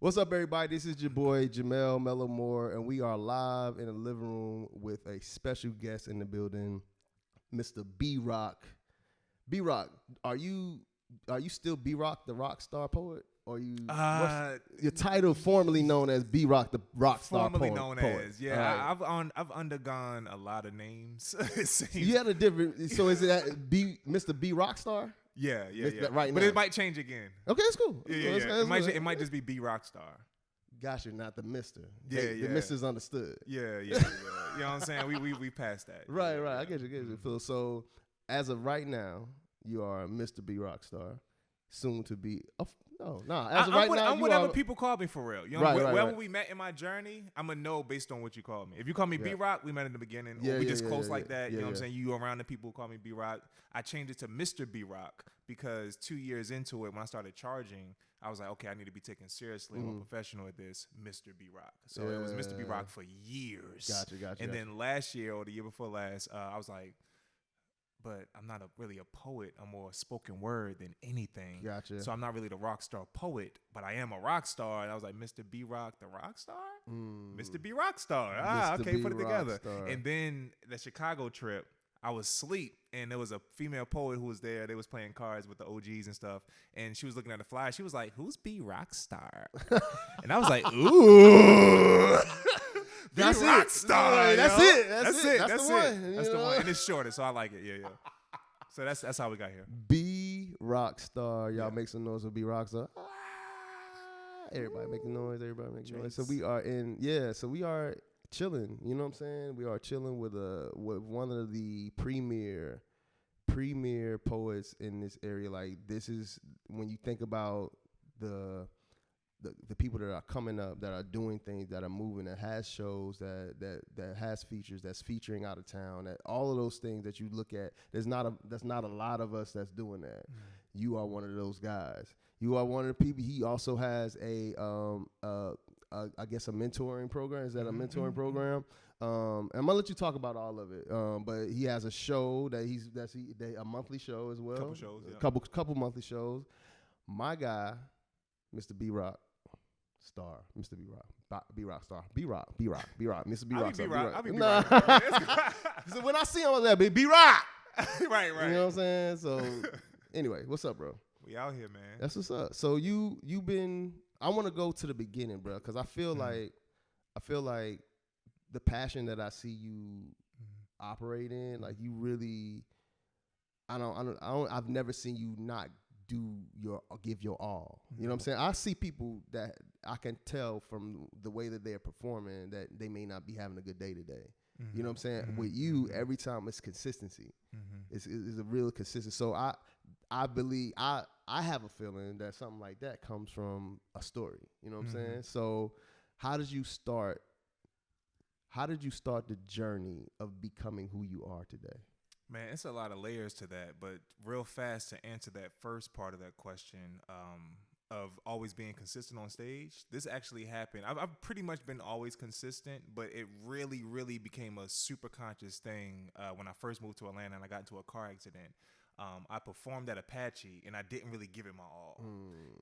What's up, everybody? This is your boy, Jamel Mellow Moore, and we are live in the living room with a special guest in the building, Mr. B.Rock. B.Rock, are you still B.Rock, the rock star poet? Or you what's your title formerly known as B.Rock, the rock star poet? Formerly known as, yeah. Right. I've undergone a lot of names. It seems. You had a different, so is it Mr. B.Rockstar? Yeah. Right but now. it might change again. Okay, it's cool. Yeah. It might just be B.Rockstar. Gotcha, not the Mister. Yeah. The Mister's understood. Yeah. You know what I'm saying? We passed that. Right. I get you. Phil. So as of right now, you are Mr. B.Rockstar, soon to be. I'm whatever people call me for real. You know, wherever we met in my journey, I'm going to know based on what you call me. If you call me B-Rock, we met in the beginning. Or we just close like that. You know what I'm saying? You around the people who call me B-Rock. I changed it to Mr. B-Rock because 2 years into it, when I started charging, I was like, okay, I need to be taken seriously. I'm a professional at this, Mr. B-Rock. So it was Mr. B-Rock for years. Gotcha. And then last year or the year before last, I was like, but I'm not really a poet. I'm more spoken word than anything. Gotcha. So I'm not really the rock star poet, but I am a rock star. And I was like, Mr. B.Rock, the rock star? Mr. B.Rockstar. Okay, put it together. And then the Chicago trip, I was asleep, and there was a female poet who was there. They was playing cards with the OGs and stuff, and she was looking at the flyer. She was like, who's B.Rockstar? And I was like, ooh. That's B.Rockstar. That's it. That's the one. That's the one. And it's shorter, so I like it. Yeah. So that's how we got here. B.Rockstar. Y'all make some noise with B.Rockstar. Everybody making noise. So we are we are chilling. You know what I'm saying? We are chilling with one of the premier poets in this area. Like, this is when you think about the people that are coming up, that are doing things, that are moving, that has shows, that has features, that's featuring out of town, that all of those things that you look at, that's not a lot of us that's doing that. You are one of those guys. You are one of the people. He also has a mentoring program. Is that a mentoring program? And I'm gonna let you talk about all of it. But he has a show a monthly show as well. Couple shows, Couple monthly shows. My guy, Mr. B.Rock. Mr. B.Rock, Mr. B.Rock. I'll be B.Rock. So when I see him, I was like, B.Rock. Right. You know what I'm saying? So anyway, what's up, bro? We out here, man. That's what's up. So you've been. I want to go to the beginning, bro, because I feel like the passion that I see you operate in, like, you really. I've never seen you not give your all. You know what I'm saying? I see people that I can tell from the way that they're performing that they may not be having a good day today. You know what I'm saying? With you, every time it's consistency. It's a real consistency. So I believe I have a feeling that something like that comes from a story. You know what I'm saying? So how did you start the journey of becoming who you are today? Man, it's a lot of layers to that, but real fast to answer that first part of that question, of always being consistent on stage, this actually happened. I've pretty much been always consistent, but it really, really became a super conscious thing when I first moved to Atlanta and I got into a car accident. I performed at Apache, and I didn't really give it my all.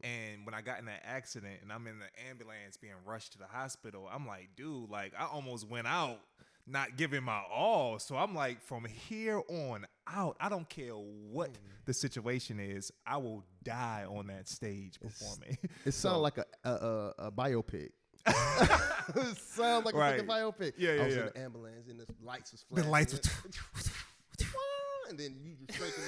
And when I got in that accident and I'm in the ambulance being rushed to the hospital, I'm like, dude, like, I almost went out not giving my all. So I'm like, from here on out, I don't care what the situation is, I will die on that stage performing. It sounds like a biopic. It sounds like a fucking biopic. I was in the ambulance and the lights was flashing. The lights were and then you just shaking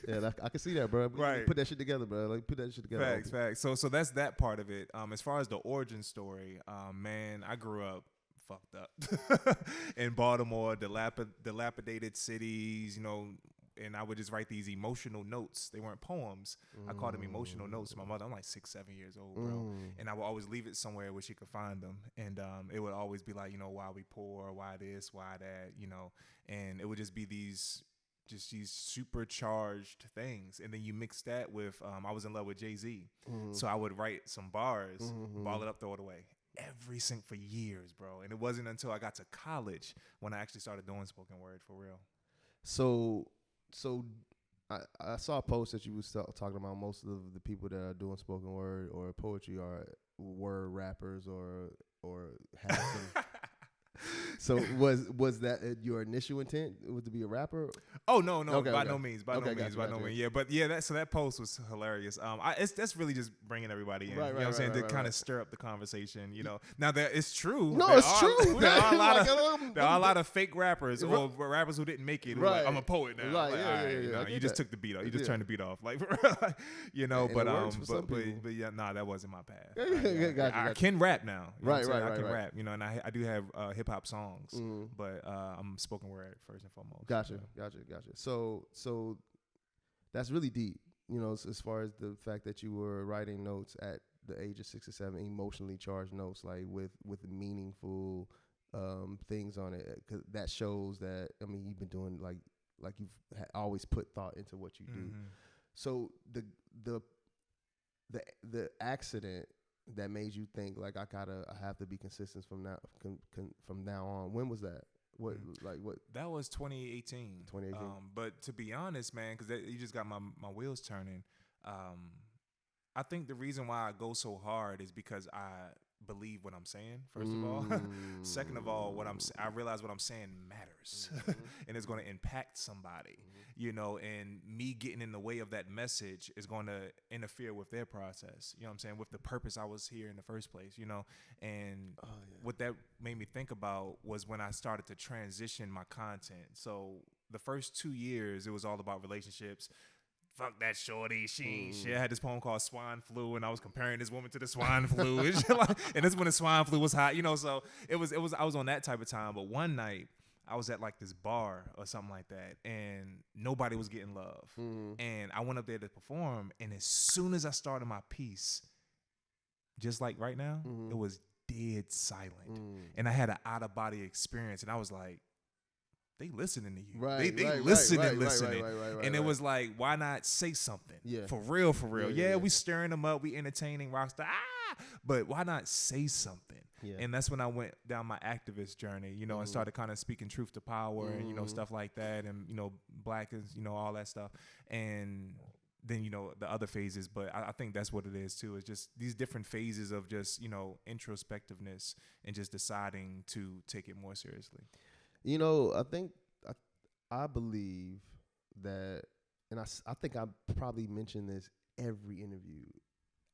it. I can see that, bro. Right. Put that shit together, bro. Like, put that shit together. Facts. So that's that part of it. As far as the origin story, man, I grew up fucked up in Baltimore, dilapidated cities, you know, and I would just write these emotional notes. They weren't poems. I called them emotional notes to my mother. I'm like 6, 7 years old, bro. And I would always leave it somewhere where she could find them. And it would always be like, you know, why we poor, why this, why that, you know. And it would just be these supercharged things. And then you mix that with, I was in love with Jay-Z. So I would write some bars, ball it up, throw it away. For years, bro. And it wasn't until I got to college when I actually started doing spoken word for real. So I saw a post that you was talking about most of the people that are doing spoken word or poetry are word rappers or have some. So was that your initial intent? Was to be a rapper? Oh no, Okay, by okay. no means, by Okay, no means, gotcha. by no means. Yeah, but yeah, that post was hilarious. That's really just bringing everybody in. Right, You know what I'm saying? To kind right. of stir up the conversation. You know, now that it's true. No, there it's are, true. There are a lot Like, there are a lot of fake rappers Right. or rappers who didn't make it. Who Right. like, I'm a poet now. Right, Like, yeah, all right, yeah. nah, I get you just that. took the beat off. You just Yeah. turned the beat off. Like, you know, And but it works for some people. but yeah, nah, that wasn't my path. Gotcha. I can rap now. You know what I'm saying? Right. I can rap. You know, and I do have hip hop songs, but I'm spoken word first and foremost. Gotcha. So. So that's really deep, you know, as far as the fact that you were writing notes at the age of 6 or 7, emotionally charged notes, like with meaningful things on it. 'Cause that shows that, I mean, you've been doing like you've always put thought into what you do. So the accident that made you think like I have to be consistent from now on. When was that? What? That was 2018. 2018. But to be honest, man, because you just got my wheels turning. I think the reason why I go so hard is because I believe what I'm saying. First of all, second of all, I realize what I'm saying matters, and it's going to impact somebody. You know, and me getting in the way of that message is going to interfere with their process. You know what I'm saying? With the purpose I was here in the first place. You know, and what that made me think about was when I started to transition my content. So the first 2 years, it was all about relationships. Fuck that shorty. She I had this poem called Swine Flu, and I was comparing this woman to the swine flu. And this when the swine flu was hot, you know. So it was. I was on that type of time. But one night, I was at like this bar or something like that, and nobody was getting love. And I went up there to perform, and as soon as I started my piece, just like right now, it was dead silent. And I had an out of body experience, and I was like, they listening to you. They listening. And it was like, why not say something? Yeah. For real. Yeah, we stirring them up. We entertaining Rockstar. But why not say something? Yeah. And that's when I went down my activist journey, you know, and started kind of speaking truth to power and, you know, stuff like that. And, you know, black is, you know, all that stuff. And then, you know, the other phases. But I think that's what it is, too. It's just these different phases of just, you know, introspectiveness and just deciding to take it more seriously. You know, I believe that, and I think I probably mention this every interview.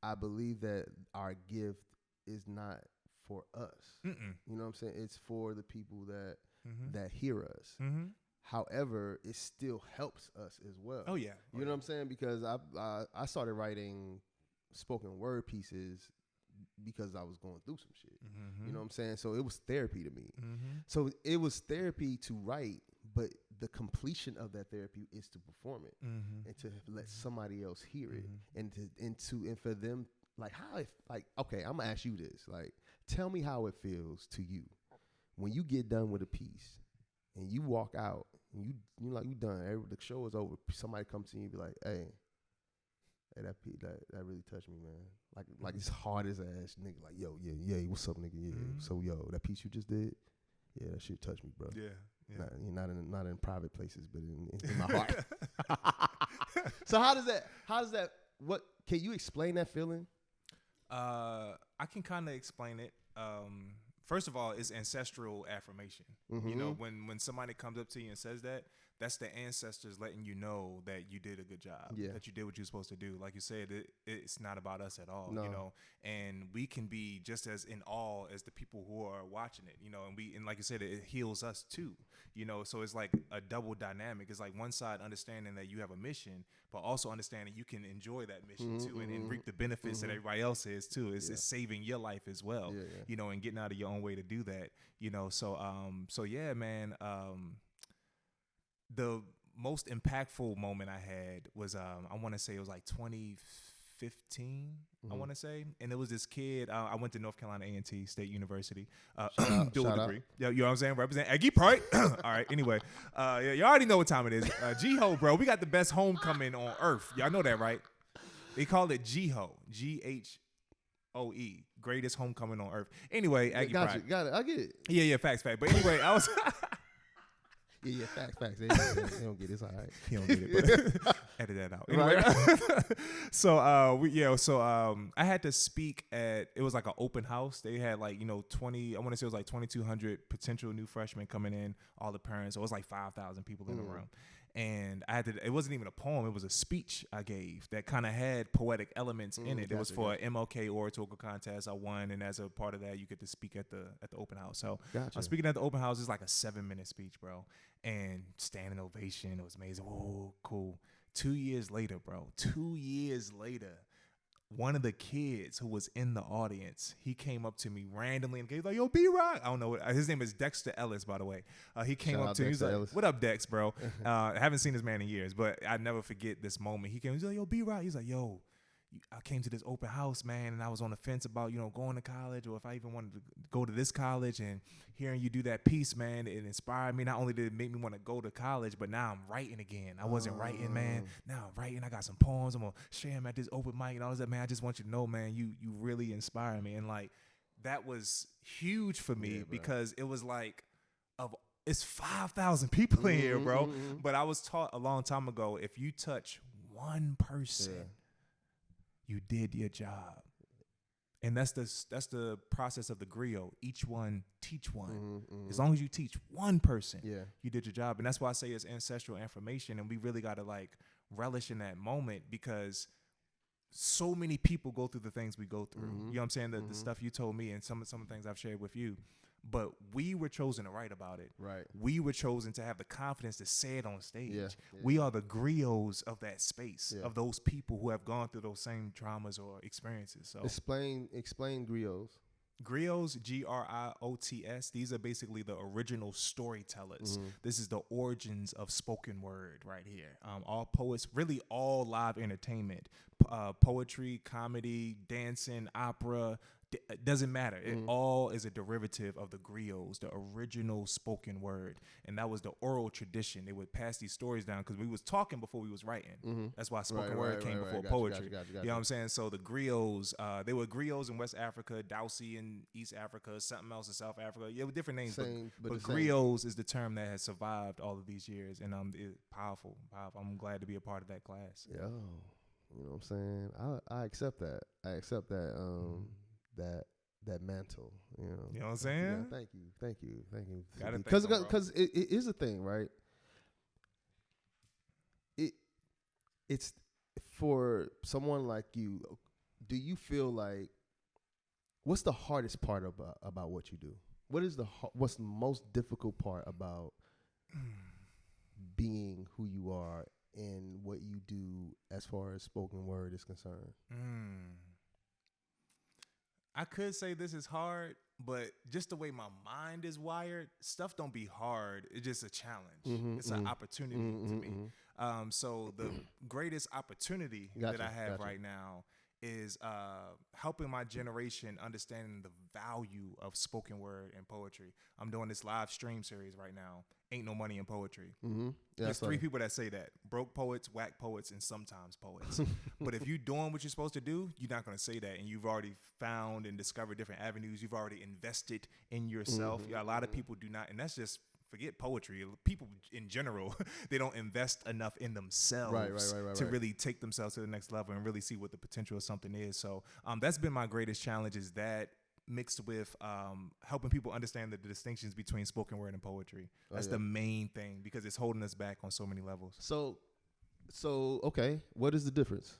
I believe that our gift is not for us. You know what I'm saying? It's for the people that hear us. However, it still helps us as well. Oh, yeah. You know what I'm saying? Because I started writing spoken word pieces because I was going through some shit. You know what I'm saying? So it was therapy to me. So it was therapy to write, but the completion of that therapy is to perform it and to let somebody else hear it and for them, like, how if, like, okay, I'm gonna ask you this, like, tell me how it feels to you when you get done with a piece and you walk out and you like, you done, the show is over, somebody comes to you and be like, hey, that really touched me, man. Like it's hard as ass nigga. Like, yo, yeah, what's up, nigga? Yeah. So, yo, that piece you just did, yeah, that shit touched me, bro. Yeah. Not in private places, but in my heart. So how does that? What can you explain that feeling? I can kind of explain it. First of all, it's ancestral affirmation. You know, when somebody comes up to you and says that, that's the ancestors letting you know that you did a good job, that you did what you're supposed to do. Like you said, it's not about us at all, you know, and we can be just as in awe as the people who are watching it, you know, and like you said, it heals us too, you know, so it's like a double dynamic. It's like one side understanding that you have a mission, but also understanding you can enjoy that mission too and reap the benefits that everybody else is too. It's saving your life as well, you know, and getting out of your own way to do that, you know, so yeah, man, the most impactful moment I had was I want to say it was like 2015. I want to say, and it was this kid. I went to North Carolina A&T State University, dual degree. Yeah, you know what I'm saying? Represent Aggie Pride. All right. Anyway, you already know what time it is. G-Ho, bro. We got the best homecoming on earth. Y'all know that, right? They call it G-Ho. G-H-O-E. Greatest homecoming on earth. Anyway, Aggie Pride. Got it. I get it. Yeah, facts. But anyway, I was. Yeah, facts. They don't get it. It's all right. He don't get it. Edit that out. Anyway, right. I had to speak at, it was like an open house. They had like, 20, I want to say it was like 2,200 potential new freshmen coming in, all the parents. So it was like 5,000 people in the room. And I had to, it wasn't even a poem, it was a speech I gave that kind of had poetic elements in it. It was for an MLK oratorical contest I won, and as a part of that, you get to speak at the open house. So I'm speaking at the open house. It's like a 7-minute speech, bro. And standing ovation. It was amazing. Oh, cool. 2 years later, bro. 2 years later, one of the kids who was in the audience, he came up to me randomly and he was like, "Yo, B.Rock." I don't know his name is Dexter Ellis, by the way. He came up to me. He was like, Ellis. "What up, Dex, bro?" I haven't seen this man in years, but I never forget this moment. He came. He was like, "Yo, B.Rock." He's like, "Yo, I came to this open house, man, and I was on the fence about, going to college, or if I even wanted to go to this college, and hearing you do that piece, man, it inspired me. Not only did it make me want to go to college, but now I'm writing again. I wasn't writing, man. Now I'm writing. I got some poems. I'm going to share them at this open mic and all that, man. I just want you to know, man, you really inspire me." And like, that was huge for me because it was like, it's 5,000 people in here, bro. But I was taught a long time ago, if you touch one person, you did your job. And that's the process of the griot. Each one teach one. As long as you teach one person, you did your job. And that's why I say it's ancestral information, and we really got to like relish in that moment, because so many people go through the things we go through. You know what I'm saying? The stuff you told me and some of the things I've shared with you. But we were chosen to write about it. Right. We were chosen to have the confidence to say it on stage. We are the griots of that space, of those people who have gone through those same traumas or experiences. So explain griots. Griots, G-R-I-O-T-S. These are basically the original storytellers. This is the origins of spoken word right here. All poets, really all live entertainment, poetry, comedy, dancing, opera. It doesn't matter. It all is a derivative of the griots, the original spoken word. And that was the oral tradition. They would pass these stories down because we was talking before we was writing. That's why spoken word came before poetry. You know what I'm saying? So the griots, they were griots in West Africa, Dowsey in East Africa, something else in South Africa. Yeah, with different names. But griots is the term that has survived all of these years. And it's powerful. I'm glad to be a part of that class. Yo, you know what I'm saying? I accept that. That mantle, You know what I'm saying? Yeah, thank you. Because it is a thing, right? It's for someone like you. Do you feel like, what's the hardest part about what you do? What's the most difficult part about being who you are and what you do as far as spoken word is concerned? I could say this is hard, but just the way my mind is wired, stuff don't be hard. It's just a challenge. It's an opportunity to me. So the greatest opportunity that I have right now is helping my generation understand the value of spoken word and poetry. I'm doing this live stream series right now. Ain't no money in poetry. There's 3 people that say that: broke poets, whack poets, and sometimes poets. But if you're doing what you're supposed to do, you're not going to say that. And you've already found and discovered different avenues. You've already invested in yourself. A lot of people do not, and that's just, forget poetry. People in general, they don't invest enough in themselves to really take themselves to the next level and really see what the potential of something is. So that's been my greatest challenge, is that mixed with helping people understand the distinctions between spoken word and poetry. That's the main thing, because it's holding us back on so many levels. So okay, what is the difference?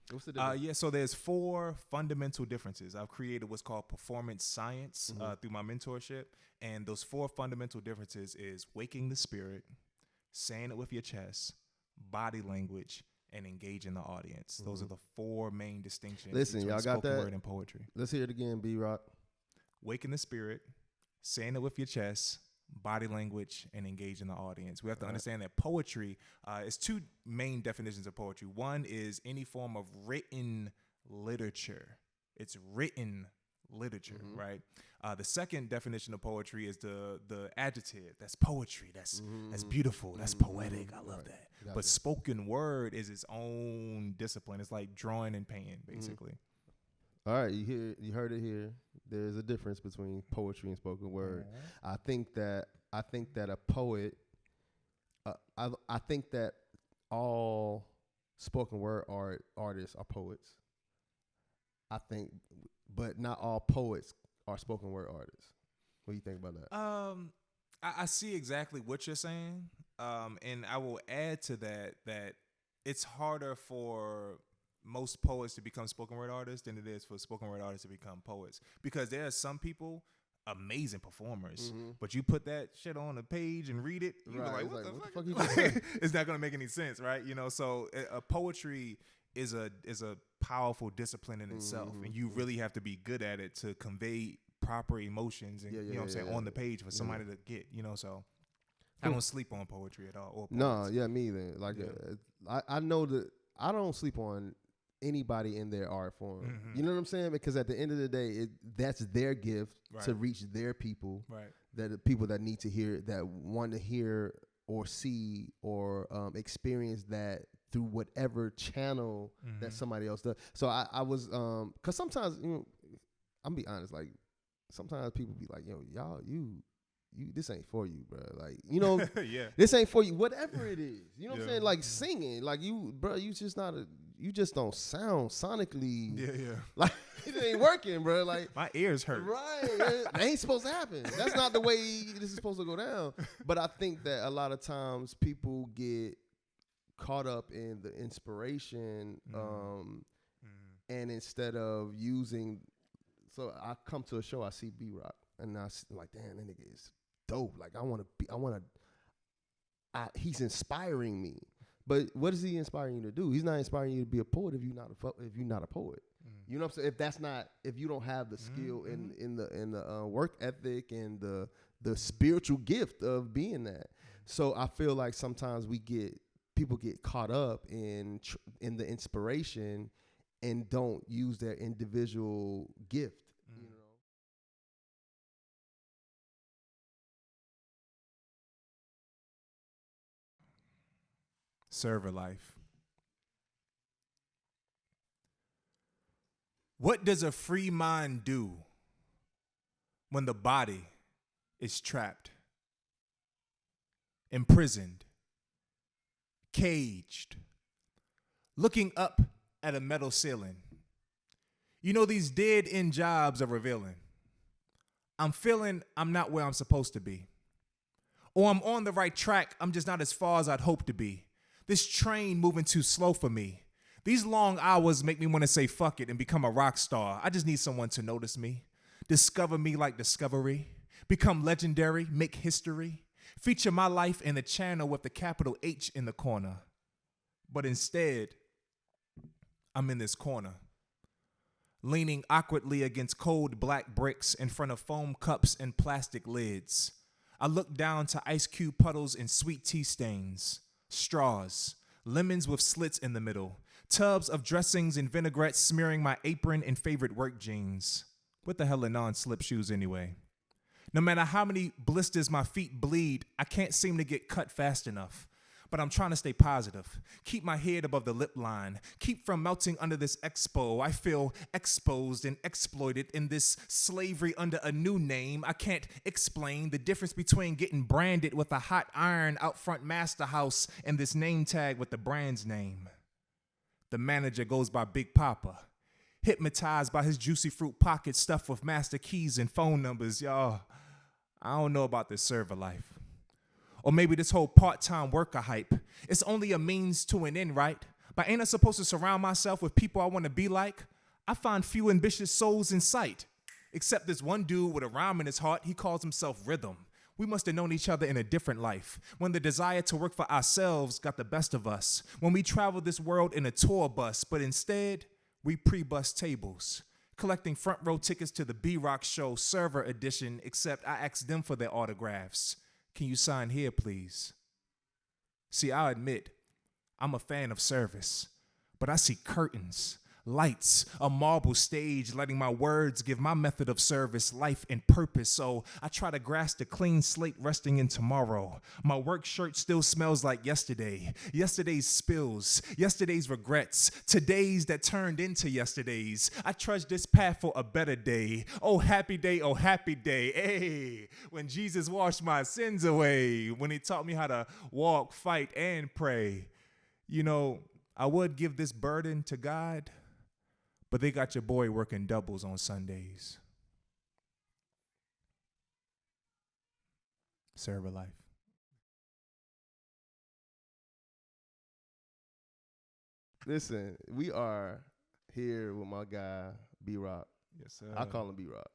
What's the difference? So there's 4 fundamental differences. I've created what's called performance science through my mentorship. And those 4 fundamental differences is waking the spirit, saying it with your chest, body language, and engaging the audience. Those are the 4 main distinctions. Listen, y'all got that? Word and poetry. Let's hear it again, B.Rock. Waking the spirit, saying it with your chest, body language, and engaging the audience. We have to understand that poetry is 2 main definitions of poetry. One is any form of written literature. It's written literature, right? The second definition of poetry is the adjective. That's poetry. That's beautiful. That's poetic. I love that. But spoken word is its own discipline. It's like drawing and painting, basically. All right, you heard it here. There's a difference between poetry and spoken word. I think that a poet. I think that all spoken word artists are poets. I think, but not all poets are spoken word artists. What do you think about that? I see exactly what you're saying. And I will add to that it's harder for most poets to become spoken word artists than it is for spoken word artists to become poets. Because there are some people, amazing performers, but you put that shit on a page and read it, you be like, what the fuck you just said? It's not gonna make any sense, right? You know, so poetry is a powerful discipline in itself, and you really have to be good at it to convey proper emotions and you know what I'm saying on the page for somebody to get, you know. So I don't sleep on poetry at all. Or no, me either. Like I know that I don't sleep on anybody in their art form. You know what I'm saying? Because at the end of the day, that's their gift to reach their people. Right. That the people that need to hear, that want to hear or see or experience that through whatever channel that somebody else does. So I was because sometimes, you know, I'm be honest, like sometimes people be like, yo, y'all, you this ain't for you, bro. Like, you know, this ain't for you. Whatever it is, you know what I'm saying? Like singing, like you, bro, you just don't sound sonically. Like it ain't working, bro. Like my ears hurt. Right, that ain't supposed to happen. That's not the way this is supposed to go down. But I think that a lot of times people get caught up in the inspiration, and instead of using. So I come to a show, I see B.Rock, and I'm like, damn, that nigga is dope. Like he's inspiring me. But what is he inspiring you to do? He's not inspiring you to be a poet if you're not a poet. You know what I'm saying? If you don't have the skill in the work ethic and the spiritual gift of being that. So I feel like sometimes people get caught up in the inspiration and don't use their individual gift. You know. Server life. What does a free mind do when the body is trapped, imprisoned, caged, looking up at a metal ceiling? You know, these dead-end jobs are revealing. I'm feeling I'm not where I'm supposed to be. Or I'm on the right track, I'm just not as far as I'd hope to be. This train moving too slow for me. These long hours make me want to say fuck it and become a rock star. I just need someone to notice me, discover me like Discovery, become legendary, make history, feature my life in the channel with the capital H in the corner. But instead, I'm in this corner, leaning awkwardly against cold black bricks in front of foam cups and plastic lids. I look down to ice cube puddles and sweet tea stains, straws, lemons with slits in the middle, tubs of dressings and vinaigrettes smearing my apron and favorite work jeans. What the hell are non-slip shoes anyway? No matter how many blisters my feet bleed, I can't seem to get cut fast enough. But I'm trying to stay positive, keep my head above the lip line, keep from melting under this expo. I feel exposed and exploited in this slavery under a new name. I can't explain the difference between getting branded with a hot iron out front master house and this name tag with the brand's name. The manager goes by Big Papa, hypnotized by his juicy fruit pockets stuffed with master keys and phone numbers. Y'all, I don't know about this server life. Or maybe this whole part-time worker hype. It's only a means to an end, right? But ain't I supposed to surround myself with people I want to be like? I find few ambitious souls in sight. Except this one dude with a rhyme in his heart, he calls himself Rhythm. We must have known each other in a different life, when the desire to work for ourselves got the best of us, when we traveled this world in a tour bus, but instead, we pre-bus tables, collecting front row tickets to the B.Rock show server edition, except I asked them for their autographs. Can you sign here, please? See, I'll admit, I'm a fan of service, but I see curtains, lights, a marble stage, letting my words give my method of service life and purpose. So I try to grasp the clean slate resting in tomorrow. My work shirt still smells like yesterday, yesterday's spills, yesterday's regrets, today's that turned into yesterdays. I trudge this path for a better day. Oh, happy day, hey, when Jesus washed my sins away, when he taught me how to walk, fight, and pray. You know, I would give this burden to God, but they got your boy working doubles on Sundays. Server life. Listen, we are here with my guy, B.Rock. Yes, sir. I call him B.Rock.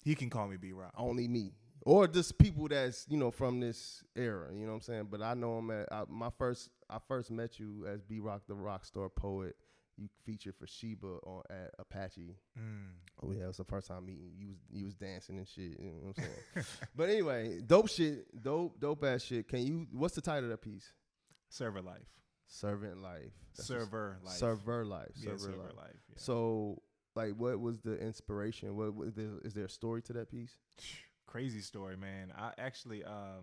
He can call me B.Rock. Only me. Or just people that's, from this era, you know what I'm saying? But I know him I first met you as B.Rock, the Rockstar poet. You featured for Sheba at Apache. Oh yeah, it was the first time meeting. You was dancing and shit, you know what I'm saying? But anyway, dope ass shit. What's the title of that piece? Server life. Servant life. Server life. Server life. Server life. Yeah. So, what was the inspiration? Is there a story to that piece? Crazy story, man. I actually I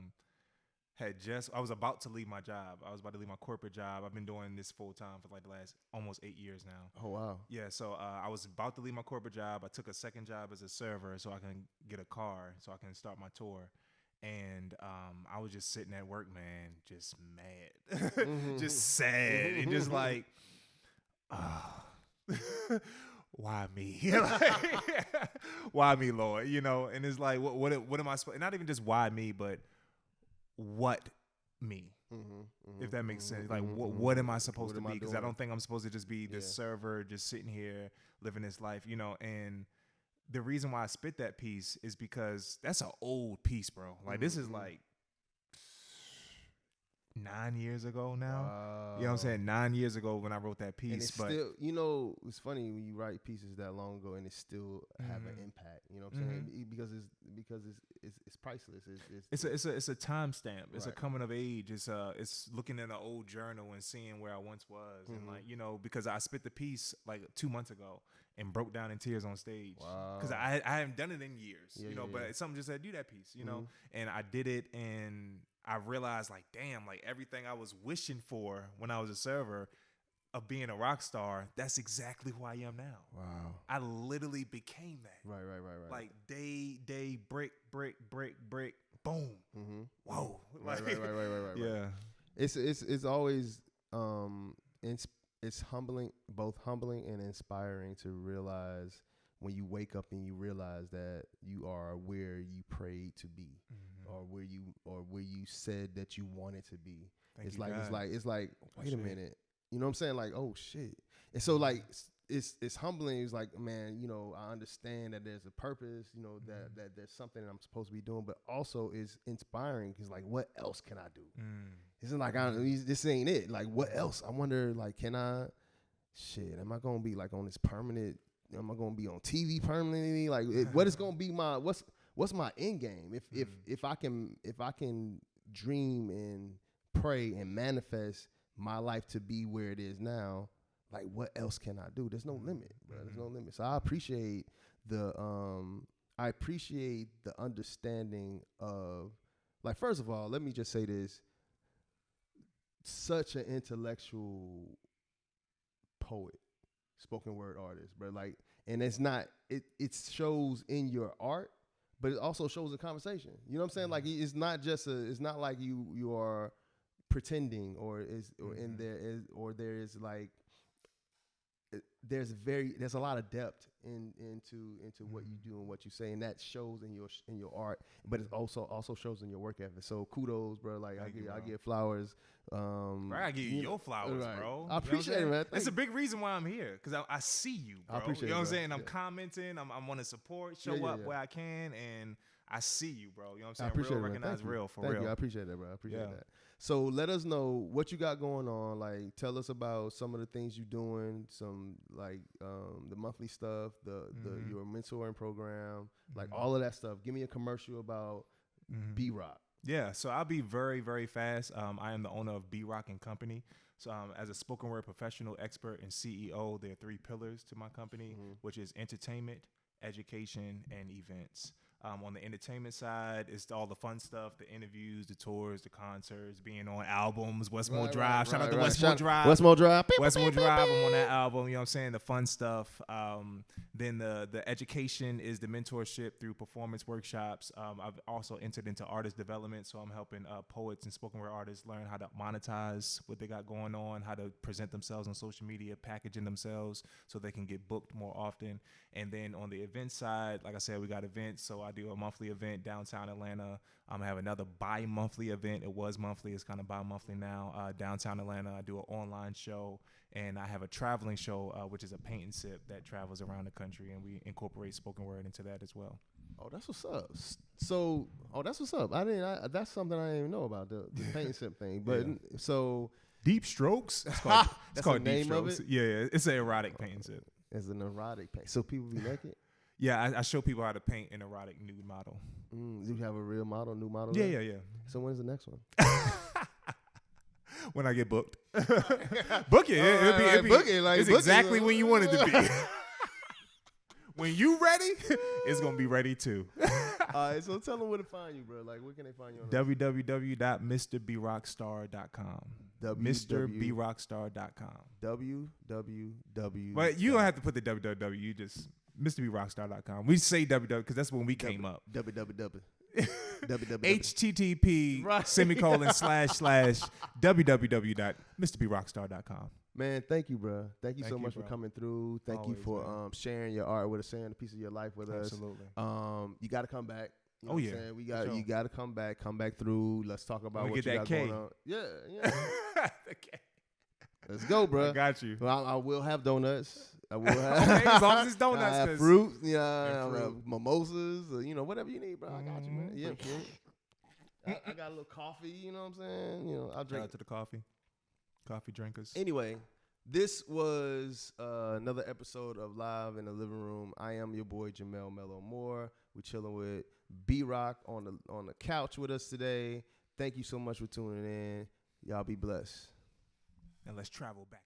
was about to leave my job. I was about to leave my corporate job. I've been doing this full time for like the last almost 8 years now. Oh, wow. Yeah, so I was about to leave my corporate job. I took a second job as a server so I can get a car so I can start my tour. And I was just sitting at work, man, just mad, just sad, and just like, why me? Why me, Lord? And it's like, what am I supposed? Not even just why me, but what me? If that makes sense. Like, what am I supposed to be? Because I don't think I'm supposed to just be this server, just sitting here living this life, And the reason why I spit that piece is because that's an old piece, bro. Like, this is like 9 years ago now. Wow. You know what I'm saying? 9 years ago when I wrote that piece. And it's still, it's funny when you write pieces that long ago and it still have an impact. You know what I'm saying? Because it's priceless. It's a timestamp. It's a Right. coming of age. It's looking in an old journal and seeing where I once was, and like because I spit the piece like 2 months ago and broke down in tears on stage. Wow. Because I haven't done it in years. But Yeah. something just said do that piece. And I did it, and I realized like, damn, like everything I was wishing for when I was a server of being a rock star, that's exactly who I am now. Wow. I literally became that. Right. Like day, brick, boom. Whoa. Right. Yeah. It's always it's humbling, both humbling and inspiring to realize when you wake up and you realize that you are where you prayed to be, or where you said that you wanted to be. It's like wait a minute. You know what I'm saying? Like, oh shit. And so like it's humbling. It's like, man, I understand that there's a purpose, that there's something that I'm supposed to be doing, but also is inspiring because like, what else can I do? It's like, this ain't it. Like, what else? I wonder, like, am I going to be like on this permanent? Am I going to be on TV permanently? Like, what is going to be what's my end game? If I can dream and pray and manifest my life to be where it is now, like, what else can I do? There's no limit, bro. There's no limit. So I appreciate the understanding of, like, first of all, let me just say this. Such an intellectual poet, spoken word artist, bro. Like, and it's not, it shows in your art, but it also shows in conversation. You know what I'm saying? Like, it's not like you are pretending there's a lot of depth into what you do and what you say, and that shows in your art, but it also shows in your work ethic. So kudos, bro. Like, I give flowers. Bro, I give you your flowers, right. bro. I appreciate it, man. That's a big reason why I'm here, because I see you, bro. I appreciate you know it, what I'm bro. saying? I'm Yeah. commenting. I want to support, show up where I can, and I see you, bro. You know what I'm saying? I appreciate real it, man. recognize Thank real, for Thank real. you. I appreciate that, bro. I appreciate that. So let us know what you got going on. Like, tell us about some of the things you're doing, some like the monthly stuff, your mentoring program, like all of that stuff. Give me a commercial about B.Rock. Yeah, so I'll be very, very fast. I am the owner of B.Rock and Company. So as a spoken word professional, expert, and CEO, there are 3 pillars to my company, which is entertainment, education, and events. On the entertainment side, it's all the fun stuff, the interviews, the tours, the concerts, being on albums, Westmore Drive. Shout out to Westmore Drive. Westmore Drive. Westmore Drive, I'm on that album, you know what I'm saying? The fun stuff. Then the education is the mentorship through performance workshops. I've also entered into artist development, so I'm helping poets and spoken word artists learn how to monetize what they got going on, how to present themselves on social media, packaging themselves so they can get booked more often. And then on the event side, like I said, we got events. So I do a monthly event downtown Atlanta. I have another bi-monthly event. It was monthly. It's kind of bi-monthly now. Downtown Atlanta, I do an online show. And I have a traveling show, which is a paint and sip that travels around the country. And we incorporate spoken word into that as well. Oh, that's what's up. So, that's what's up. That's something I didn't even know about, the paint and sip thing. But so Deep Strokes. It's called, that's called the name Deep Strokes. of it? Yeah, it's an erotic paint and sip. It's an erotic paint. So people be naked? Yeah, I show people how to paint an erotic nude model. Do you have a real model, new model? Yeah. So when's the next one? When I get booked. Book it. It'll be book it. Like, it's book exactly it. when you want it to be. When you ready, it's going to be ready too. All right, so tell them where to find you, bro. Like, where can they find you on www.mrBrockstar.com. MrBrockstar.com. www. But you don't have to put the www. You just MrBrockstar.com. We say www because that's when we came up. www. HTTP / www.mrBrockstar.com. Man, thank you, bro. Thank you so much bro. for coming through. Thank Always, you for sharing your art with us, sharing a piece of your life with Absolutely. us. You got to come back. You know Oh, what yeah. I'm saying? Sure. You got to come back through. Let's talk about what get you that got K. going on. Yeah. Okay. Let's go, bro. I got you. Well, I will have donuts. I will have. Okay, as long as it's donuts. I have 'cause- fruit. And Yeah, fruit. mimosas. Whatever you need, bro. I got you, man. Yeah. Fruit. I got a little coffee. You know what I'm saying? I'll Shout drink. out to the coffee drinkers. Anyway, this was another episode of Live in the Living Room. I am your boy Jamel Mellow Moore. We chilling with B.Rock on the couch with us today. Thank you so much for tuning in. Y'all be blessed. And let's travel back.